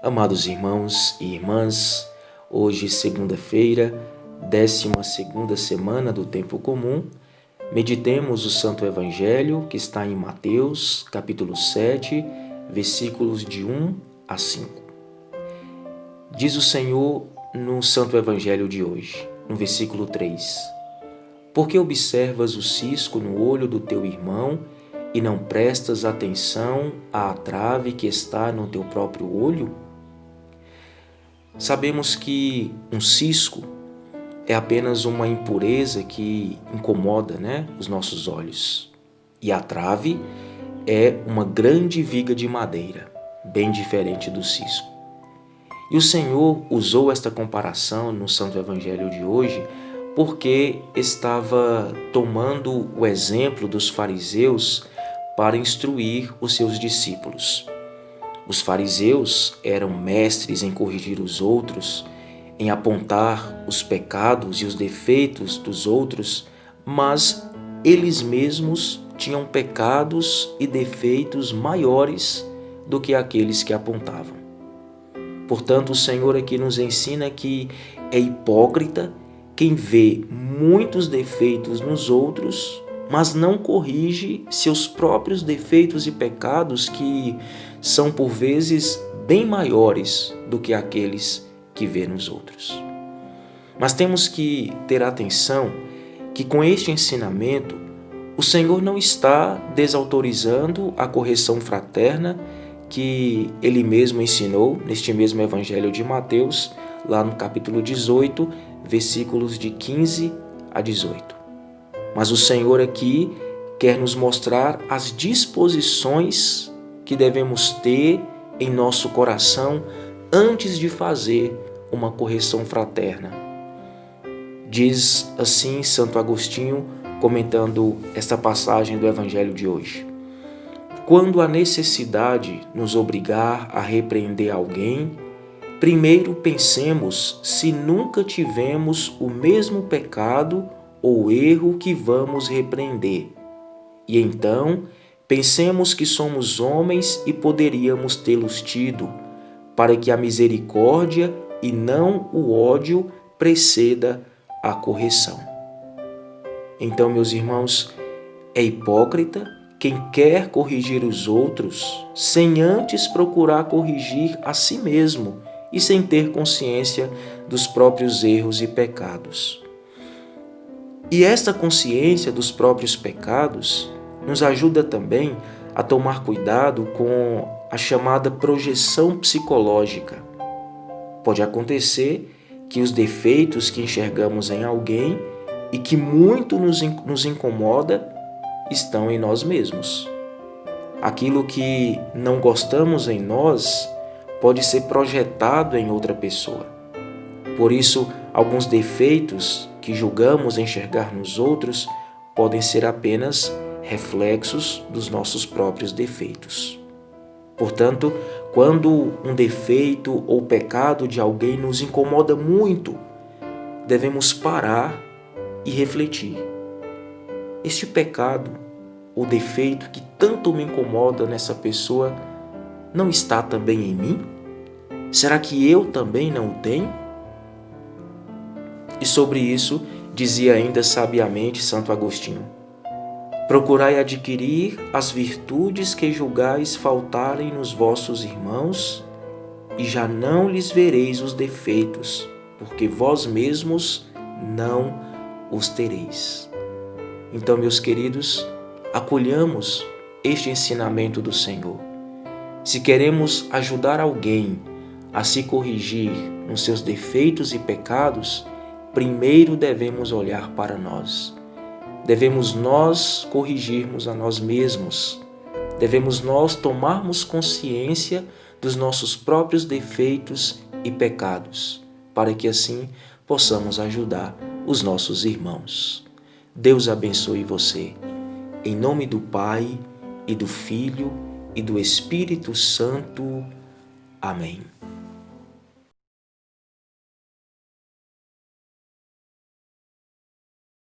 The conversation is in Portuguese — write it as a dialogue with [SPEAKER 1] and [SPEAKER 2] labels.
[SPEAKER 1] Amados irmãos e irmãs, hoje segunda-feira, 12ª semana do Tempo Comum, meditemos o Santo Evangelho que está em Mateus, capítulo 7, versículos de 1 a 5. Diz o Senhor no Santo Evangelho de hoje, no versículo 3: Por que observas o cisco no olho do teu irmão e não prestas atenção à trave que está no teu próprio olho? Sabemos que um cisco é apenas uma impureza que incomoda, os nossos olhos. E a trave é uma grande viga de madeira, bem diferente do cisco. E o Senhor usou esta comparação no Santo Evangelho de hoje porque estava tomando o exemplo dos fariseus para instruir os seus discípulos. Os fariseus eram mestres em corrigir os outros, em apontar os pecados e os defeitos dos outros, mas eles mesmos tinham pecados e defeitos maiores do que aqueles que apontavam. Portanto, o Senhor aqui nos ensina que é hipócrita quem vê muitos defeitos nos outros, mas não corrige seus próprios defeitos e pecados que são por vezes bem maiores do que aqueles que vê nos outros. Mas temos que ter atenção que com este ensinamento o Senhor não está desautorizando a correção fraterna que Ele mesmo ensinou neste mesmo Evangelho de Mateus, lá no capítulo 18, versículos de 15 a 18. Mas o Senhor aqui quer nos mostrar as disposições que devemos ter em nosso coração antes de fazer uma correção fraterna. Diz assim Santo Agostinho, comentando esta passagem do Evangelho de hoje: quando a necessidade nos obrigar a repreender alguém, primeiro pensemos se nunca tivemos o mesmo pecado ou erro que vamos repreender. E então, pensemos que somos homens e poderíamos tê-los tido, para que a misericórdia e não o ódio preceda a correção. Então, meus irmãos, é hipócrita quem quer corrigir os outros sem antes procurar corrigir a si mesmo e sem ter consciência dos próprios erros e pecados. E esta consciência dos próprios pecados nos ajuda também a tomar cuidado com a chamada projeção psicológica. Pode acontecer que os defeitos que enxergamos em alguém e que muito nos incomoda estão em nós mesmos. Aquilo que não gostamos em nós pode ser projetado em outra pessoa. Por isso, alguns defeitos que julgamos enxergar nos outros podem ser apenas reflexos dos nossos próprios defeitos. Portanto, quando um defeito ou pecado de alguém nos incomoda muito, devemos parar e refletir. Este pecado ou defeito que tanto me incomoda nessa pessoa não está também em mim? Será que eu também não o tenho? E sobre isso dizia ainda sabiamente Santo Agostinho: procurai adquirir as virtudes que julgais faltarem nos vossos irmãos, e já não lhes vereis os defeitos, porque vós mesmos não os tereis. Então, meus queridos, acolhamos este ensinamento do Senhor. Se queremos ajudar alguém a se corrigir nos seus defeitos e pecados, primeiro devemos olhar para nós. Devemos nós corrigirmos a nós mesmos. Devemos nós tomarmos consciência dos nossos próprios defeitos e pecados, para que assim possamos ajudar os nossos irmãos. Deus abençoe você. Em nome do Pai, e do Filho, e do Espírito Santo. Amém.